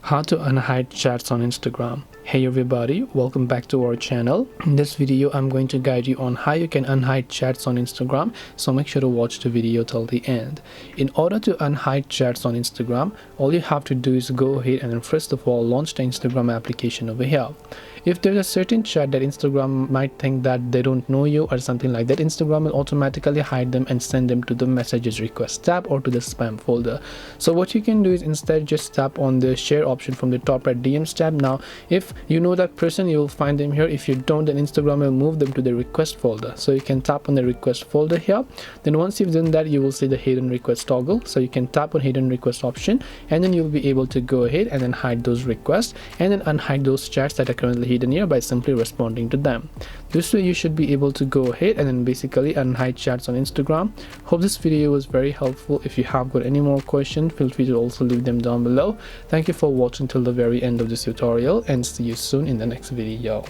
How to unhide chats on Instagram. Hey everybody, welcome back to our channel. In this video I'm going to guide you on how you can unhide chats on Instagram, so make sure to watch the video till the end. In order to unhide chats on Instagram, all you have to do is go ahead and then first of all launch the Instagram application over here. If there's a certain chat that Instagram might think that they don't know you or something like that, Instagram will automatically hide them and send them to the messages request tab or to the spam folder. So what you can do is instead just tap on the share option from the top right DMs tab. Now if you know that person, you will find them here. If you don't, then Instagram will move them to the request folder. So you can tap on the request folder here. Then once you've done that, you will see the hidden request toggle. So you can tap on hidden request option and then you'll be able to go ahead and then hide those requests and then unhide those chats that are currently hidden here by simply responding to them. This way you should be able to go ahead and then basically unhide chats on Instagram. Hope this video was very helpful. If you have got any more questions, feel free to also leave them down below. Thank you for watching till the very end of this tutorial and see you soon in the next video.